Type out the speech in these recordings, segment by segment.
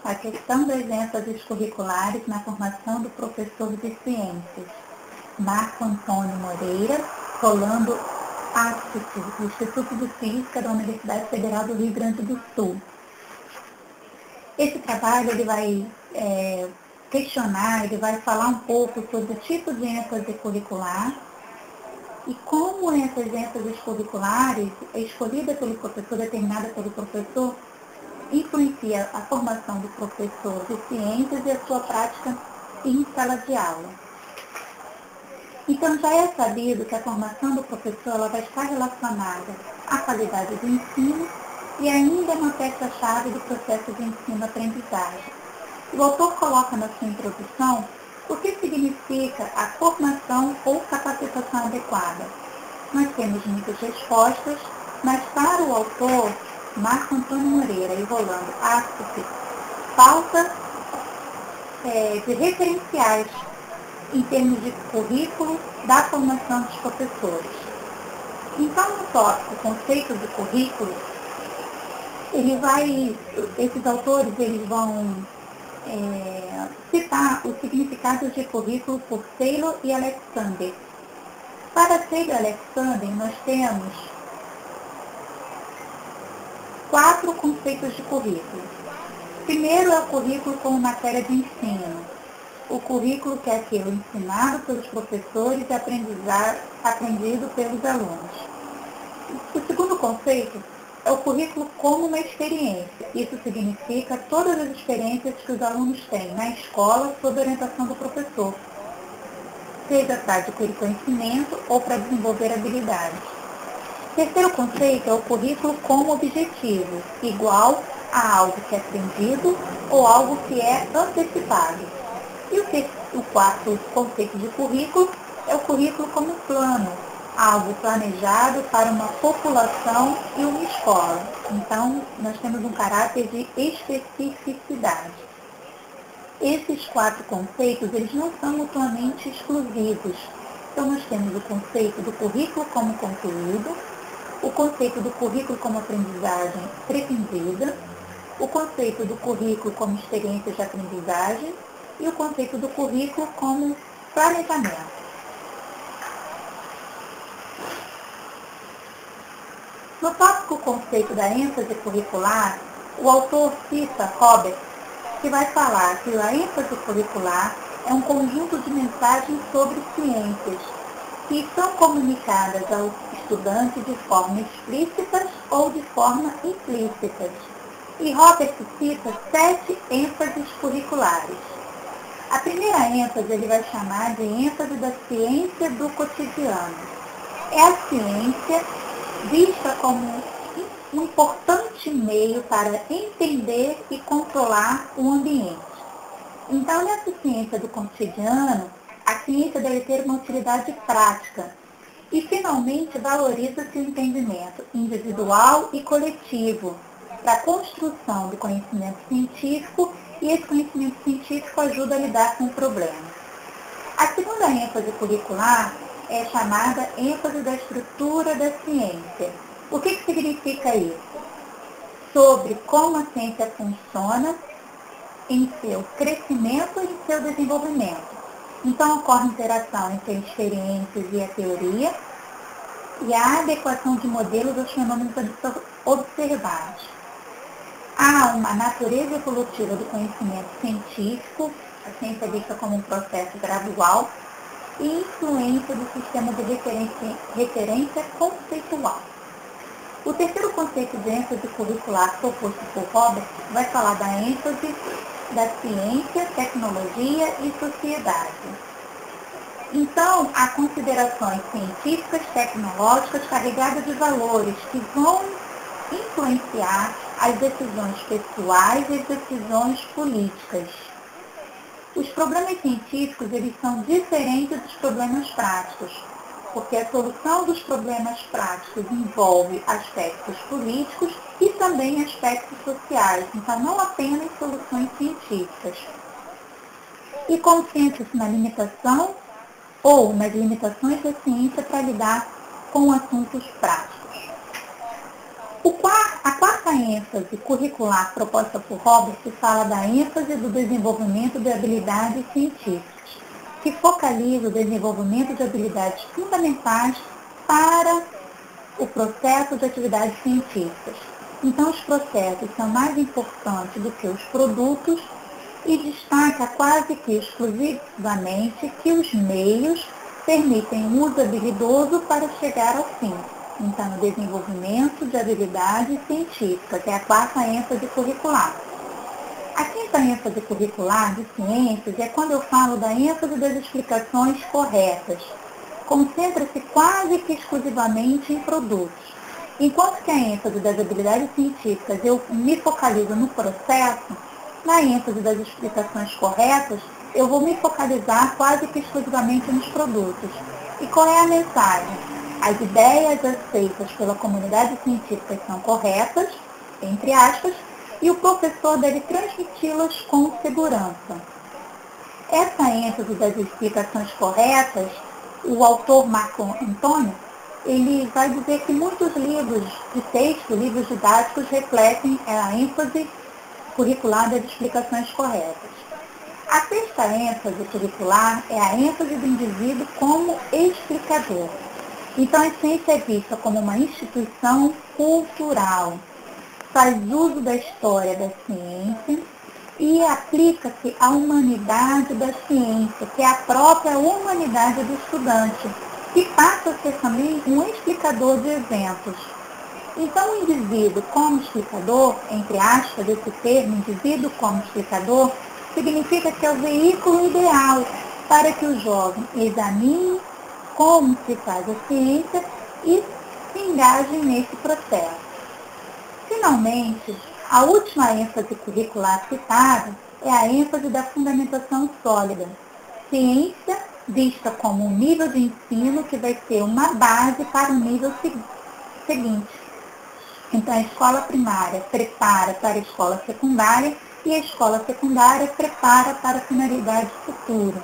a questão das ênfases curriculares na formação do professor de ciências. Marco Antônio Moreira, Rolando Ástice, do Instituto de Física da Universidade Federal do Rio Grande do Sul. Esse trabalho ele vai questionar, ele vai falar um pouco sobre o tipo de ênfase curricular e como essas ênfases curriculares, escolhida pelo professor, determinada pelo professor, influencia a formação do professor de ciências e a sua prática em sala de aula. Então, já é sabido que a formação do professor ela vai estar relacionada à qualidade do ensino e ainda é uma peça-chave do processo de ensino-aprendizagem. O autor coloca na sua introdução o que significa a formação ou capacitação adequada. Nós temos muitas respostas, mas para o autor, Marco Antônio Moreira e Rolando Ástice, falta de referenciais em termos de currículo da formação dos professores. Então, no tópico conceito de currículo, esses autores eles vão citar os significados de currículo por Taylor e Alexander. Para Taylor e Alexander, nós temos 4 conceitos de currículo. Primeiro é o currículo como matéria de ensino. O currículo que é aquilo ensinado pelos professores e aprendido pelos alunos. O segundo conceito é o currículo como uma experiência. Isso significa todas as experiências que os alunos têm na escola sob orientação do professor, seja para adquirir conhecimento ou para desenvolver habilidades. Terceiro conceito é o currículo como objetivo, igual a algo que é aprendido ou algo que é antecipado. E o quarto conceito de currículo é o currículo como plano, algo planejado para uma população e uma escola. Então, nós temos um caráter de especificidade. Esses 4 conceitos, eles não são mutuamente exclusivos. Então, nós temos o conceito do currículo como conteúdo, o conceito do currículo como aprendizagem pretendida, o conceito do currículo como experiência de aprendizagem e o conceito do currículo como planejamento. No tópico conceito da ênfase curricular, o autor cita Roberts, que vai falar que a ênfase curricular é um conjunto de mensagens sobre ciências que são comunicadas aos estudantes de forma explícitas ou de forma implícitas. E Roberts cita 7 ênfases curriculares. A primeira ênfase ele vai chamar de ênfase da ciência do cotidiano. É a ciência vista como um importante meio para entender e controlar o ambiente. Então, nessa ciência do cotidiano, a ciência deve ter uma utilidade prática e, finalmente, valoriza-se o entendimento individual e coletivo para a construção do conhecimento científico e esse conhecimento científico ajuda a lidar com o problema. A segunda ênfase curricular é chamada ênfase da estrutura da ciência. O que significa isso? Sobre como a ciência funciona em seu crescimento e em seu desenvolvimento. Então, ocorre interação entre as experiências e a teoria e a adequação de modelos aos fenômenos observados. Há uma natureza evolutiva do conhecimento científico, a ciência é vista como um processo gradual, e influência do sistema de referência conceitual. O terceiro conceito de ênfase curricular proposto por Roberts vai falar da ênfase da ciência, tecnologia e sociedade. Então, há considerações científicas, tecnológicas carregadas de valores que vão influenciar as decisões pessoais e as decisões políticas. Os problemas científicos eles são diferentes dos problemas práticos, porque a solução dos problemas práticos envolve aspectos políticos e também aspectos sociais, então não apenas soluções científicas. E concentra-se na limitação ou nas limitações da ciência para lidar com assuntos práticos. A quarta ênfase curricular proposta por Robert fala da ênfase do desenvolvimento de habilidades científicas, que focaliza o desenvolvimento de habilidades fundamentais para o processo de atividades científicas. Então, os processos são mais importantes do que os produtos e destaca quase que exclusivamente que os meios permitem um uso habilidoso para chegar ao fim. Então, o desenvolvimento de habilidades científicas é a quarta ênfase curricular. A quinta ênfase curricular de ciências é quando eu falo da ênfase das explicações corretas. Concentra-se quase que exclusivamente em produtos. Enquanto que a ênfase das habilidades científicas eu me focalizo no processo, na ênfase das explicações corretas, eu vou me focalizar quase que exclusivamente nos produtos. E qual é a mensagem? As ideias aceitas pela comunidade científica são corretas, entre aspas, e o professor deve transmiti-las com segurança. Essa ênfase das explicações corretas, o autor Marco Antônio, ele vai dizer que muitos livros de texto, livros didáticos, refletem a ênfase curricular das explicações corretas. A sexta ênfase curricular é a ênfase do indivíduo como explicador. Então, a ciência é vista como uma instituição cultural, faz uso da história da ciência e aplica-se à humanidade da ciência, que é a própria humanidade do estudante, que passa a ser também um explicador de eventos. Então, o indivíduo como explicador, entre aspas, esse termo, indivíduo como explicador, significa que é o veículo ideal para que o jovem examine como se faz a ciência e se engaje nesse processo. Finalmente, a última ênfase curricular citada é a ênfase da fundamentação sólida. Ciência vista como um nível de ensino que vai ser uma base para o nível seguinte. Então, a escola primária prepara para a escola secundária e a escola secundária prepara para a finalidade futura.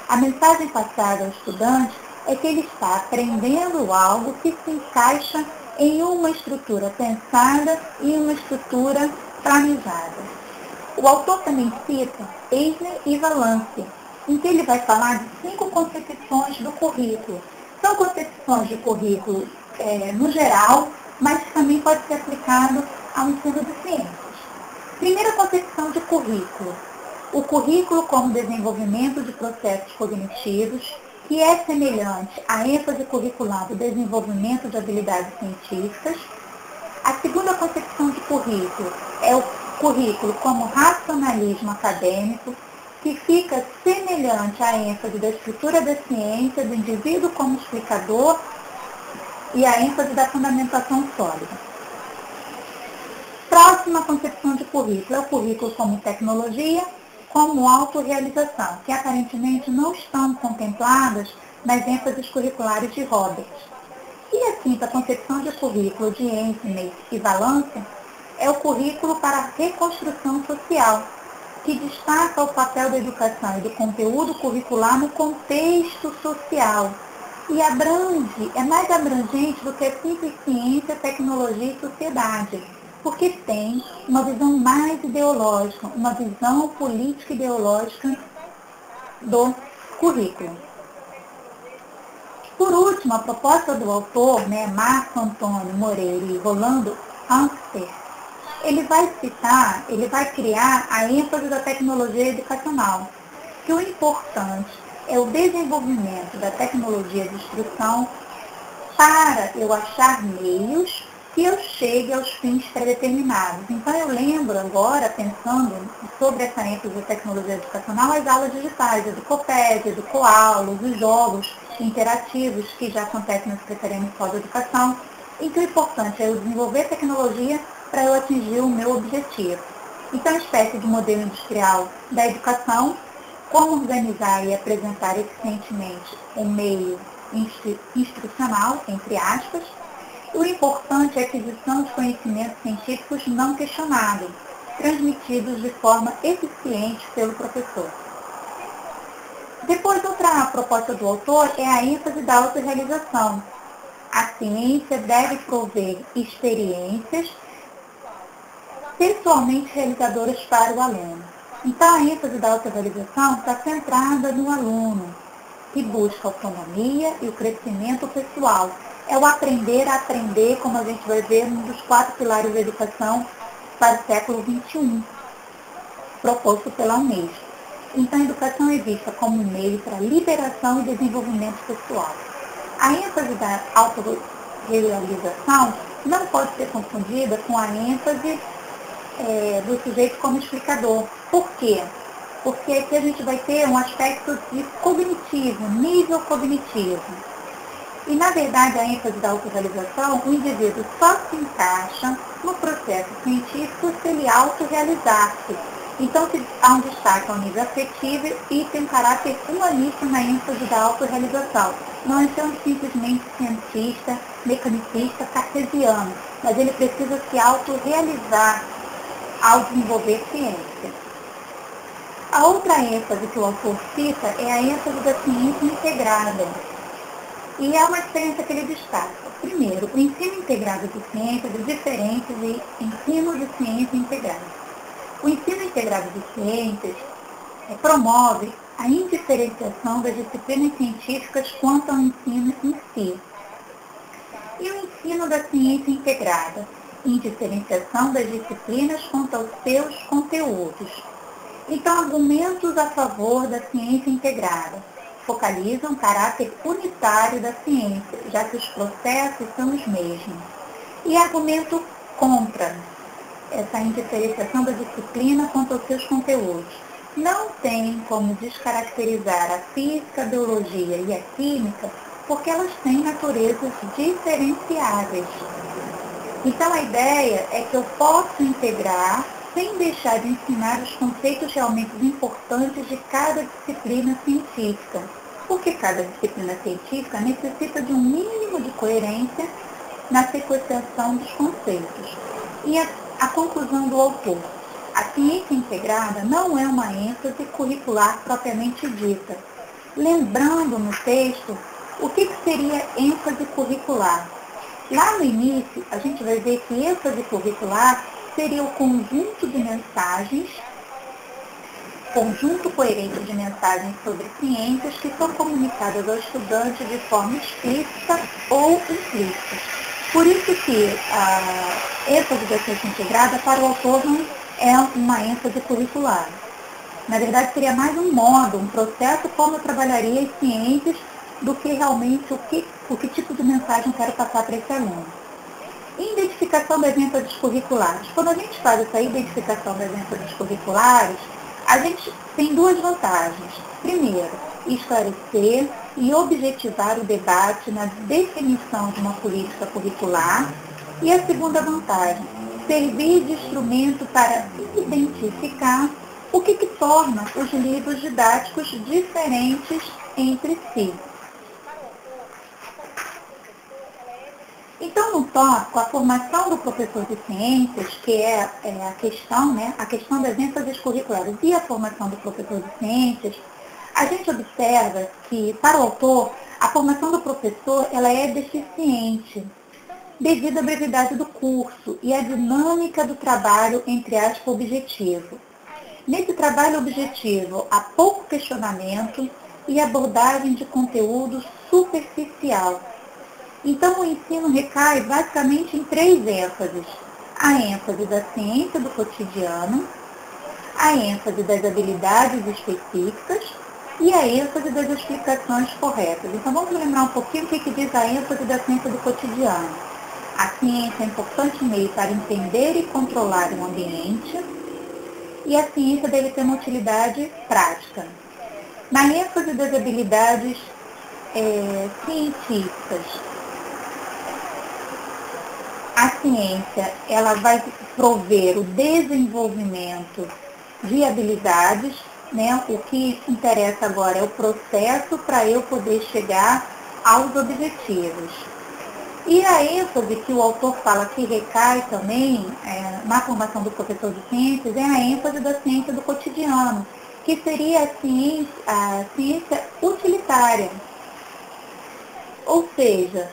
A mensagem passada ao estudante é que ele está aprendendo algo que se encaixa em uma estrutura pensada e uma estrutura planejada. O autor também cita Eisner e Valance, em que ele vai falar de 5 concepções do currículo. São concepções de currículo no geral, mas também pode ser aplicado ao ensino de ciências. Primeira concepção de currículo. O currículo como desenvolvimento de processos cognitivos, que é semelhante à ênfase curricular do desenvolvimento de habilidades científicas. A segunda concepção de currículo é o currículo como racionalismo acadêmico, que fica semelhante à ênfase da estrutura da ciência, do indivíduo como explicador e a ênfase da fundamentação sólida. Próxima concepção de currículo é o currículo como tecnologia, como autorrealização, que aparentemente não estão contempladas nas ênfases curriculares de Robert. E a quinta concepção de currículo de Eisner e Valance é o currículo para a reconstrução social, que destaca o papel da educação e do conteúdo curricular no contexto social e é mais abrangente do que a simples ciência, tecnologia e sociedade, porque tem uma visão mais ideológica, uma visão política ideológica do currículo. Por último, a proposta do autor, Marco Antônio Moreira e Rolando Amster, ele vai criar a ênfase da tecnologia educacional, que o importante é o desenvolvimento da tecnologia de instrução para eu achar meios que eu chegue aos fins pré-determinados. Então, eu lembro agora, pensando sobre essa ênfase da tecnologia educacional, as aulas digitais, Educopédia, Educoaulas, os jogos interativos que já acontecem na Secretaria Municipal de Educação, em que o importante é eu desenvolver tecnologia para eu atingir o meu objetivo. Então, uma espécie de modelo industrial da educação, como organizar e apresentar eficientemente um meio instrucional, entre aspas. O importante é a aquisição de conhecimentos científicos não questionados, transmitidos de forma eficiente pelo professor. Depois, outra proposta do autor é a ênfase da autorrealização, A ciência deve prover experiências pessoalmente realizadoras para o aluno. Então, a ênfase da autorrealização está centrada no aluno, que busca a autonomia e o crescimento pessoal. É o aprender a aprender, como a gente vai ver num dos 4 pilares da educação para o século XXI, proposto pela Unesco. Então, a educação é vista como um meio para liberação e desenvolvimento pessoal. A ênfase da autorrealização não pode ser confundida com a ênfase do sujeito como explicador. Por quê? Porque aqui a gente vai ter um aspecto de cognitivo, nível cognitivo. E, na verdade, a ênfase da autorrealização, o indivíduo só se encaixa no processo científico se ele autorrealizar-se. Então, há um destaque ao nível afetivo e tem um caráter humanista na ênfase da autorrealização. Não é ser simplesmente cientista, mecanicista, cartesiano, mas ele precisa se autorrealizar ao desenvolver ciência. A outra ênfase que o autor cita é a ênfase da ciência integrada. E há uma diferença que ele destaca. Primeiro, o ensino integrado de ciências é diferente de ensino de ciência integrada. O ensino integrado de ciências promove a indiferenciação das disciplinas científicas quanto ao ensino em si. E o ensino da ciência integrada, indiferenciação das disciplinas quanto aos seus conteúdos. Então, argumentos a favor da ciência integrada focalizam o caráter unitário da ciência, já que os processos são os mesmos. E argumento contra essa indiferenciação da disciplina quanto aos seus conteúdos. Não tem como descaracterizar a física, a biologia e a química, porque elas têm naturezas diferenciáveis. Então, a ideia é que eu posso integrar sem deixar de ensinar os conceitos realmente importantes de cada disciplina científica, porque cada disciplina científica necessita de um mínimo de coerência na sequenciação dos conceitos. E a conclusão do autor: a ciência integrada não é uma ênfase curricular propriamente dita. Lembrando no texto o que seria ênfase curricular. Lá no início, a gente vai ver que ênfase curricular seria o conjunto de mensagens, conjunto coerente de mensagens sobre ciências que são comunicadas ao estudante de forma explícita ou implícita. Por isso que a ênfase da ciência integrada para o autor não é uma ênfase curricular. Na verdade, seria mais um modo, um processo como eu trabalharia as ciências do que realmente o que tipo de mensagem eu quero passar para esse aluno. Identificação das ênfases curriculares. Quando a gente faz essa identificação das ênfases curriculares, a gente tem 2 vantagens. Primeiro, esclarecer e objetivar o debate na definição de uma política curricular. E a segunda vantagem, servir de instrumento para identificar o que torna os livros didáticos diferentes entre si. Então, no tópico, a formação do professor de ciências, que é a questão, a questão das ênfases curriculares e a formação do professor de ciências, a gente observa que, para o autor, a formação do professor ela é deficiente, devido à brevidade do curso e à dinâmica do trabalho, entre aspas, objetivo. Nesse trabalho objetivo, há pouco questionamento e abordagem de conteúdo superficial. Então, o ensino recai basicamente em 3 ênfases. A ênfase da ciência do cotidiano, a ênfase das habilidades específicas e a ênfase das explicações corretas. Então, vamos lembrar um pouquinho o que diz a ênfase da ciência do cotidiano. A ciência é um importante meio para entender e controlar o ambiente e a ciência deve ter uma utilidade prática. Na ênfase das habilidades científicas, a ciência ela vai prover o desenvolvimento de habilidades, o que interessa agora é o processo para eu poder chegar aos objetivos. E a ênfase que o autor fala que recai também na formação do professor de ciências é a ênfase da ciência do cotidiano, que seria a ciência utilitária. Ou seja,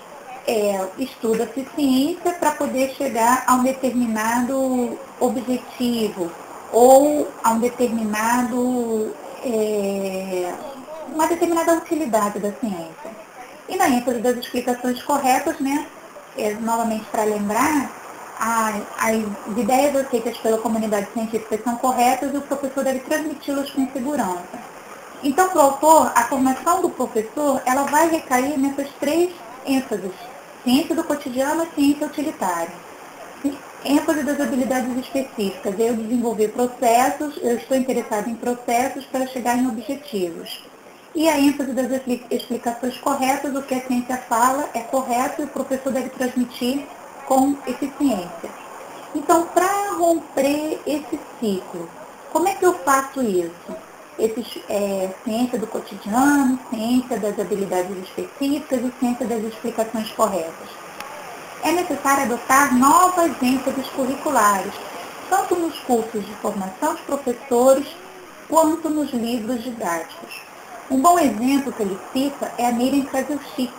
estuda-se ciência para poder chegar a um determinado objetivo ou a uma determinada utilidade da ciência. E na ênfase das explicações corretas, né, novamente para lembrar, as ideias aceitas pela comunidade científica são corretas e o professor deve transmiti-las com segurança. Então, para o autor, a formação do professor ela vai recair nessas três ênfases: ciência do cotidiano e ciência utilitária. ênfase das habilidades específicas: eu desenvolver processos, eu estou interessado em processos para chegar em objetivos. E a ênfase das explicações corretas: o que a ciência fala é correto e o professor deve transmitir com eficiência. Então, para romper esse ciclo, como é que eu faço isso? Ciência do cotidiano, ciência das habilidades específicas e ciência das explicações corretas. É necessário adotar novas ênfases curriculares, tanto nos cursos de formação de professores, quanto nos livros didáticos. Um bom exemplo que ele cita é a Miriam Krasiuschik,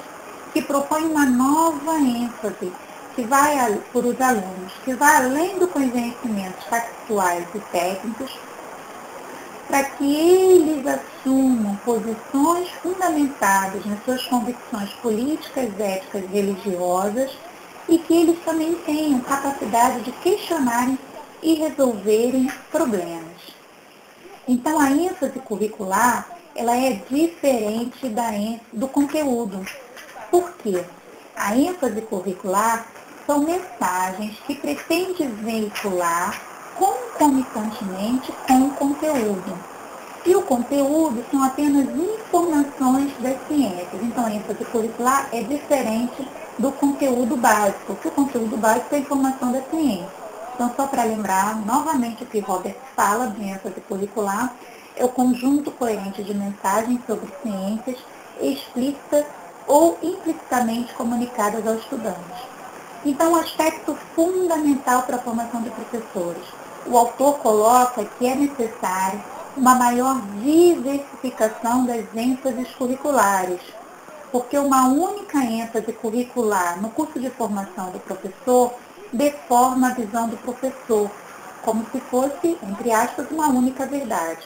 que propõe uma nova ênfase que vai por os alunos, que vai além dos conhecimentos factuais e técnicos, para que eles assumam posições fundamentadas nas suas convicções políticas, éticas e religiosas e que eles também tenham capacidade de questionarem e resolverem problemas. Então, a ênfase curricular ela é diferente do conteúdo. Por quê? A ênfase curricular são mensagens que pretendem veicular concomitantemente com o conteúdo. E o conteúdo são apenas informações das ciências. Então, a ênfase curricular é diferente do conteúdo básico, porque o conteúdo básico é a informação da ciência. Então, só para lembrar novamente o que Robert fala de ênfase curricular, é o conjunto coerente de mensagens sobre ciências explícitas ou implicitamente comunicadas aos estudantes. Então, um aspecto fundamental para a formação de professores. O autor coloca que é necessário uma maior diversificação das ênfases curriculares, porque uma única ênfase curricular no curso de formação do professor deforma a visão do professor, como se fosse, entre aspas, uma única verdade.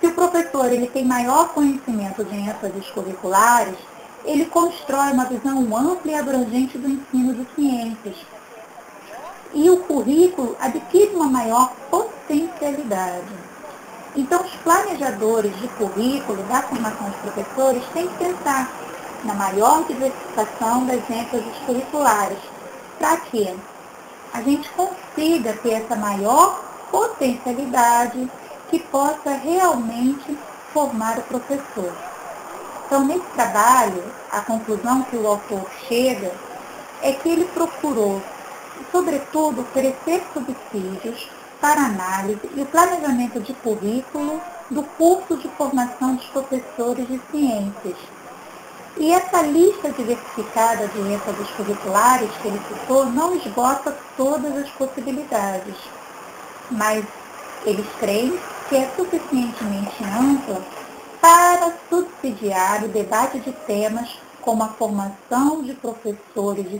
Se o professor ele tem maior conhecimento de ênfases curriculares, ele constrói uma visão ampla e abrangente do ensino de ciências. E o currículo adquire uma maior potencialidade. Então, os planejadores de currículo da formação dos professores têm que pensar na maior diversificação das ênfases curriculares, para que a gente consiga ter essa maior potencialidade que possa realmente formar o professor. Então, nesse trabalho, a conclusão que o autor chega é que ele procurou, sobretudo, oferecer subsídios para análise e o planejamento de currículo do curso de formação dos professores de ciências. E essa lista diversificada de ênfases curriculares que ele citou não esgota todas as possibilidades, mas eles creem que é suficientemente ampla para subsidiar o debate de temas como a formação de professores de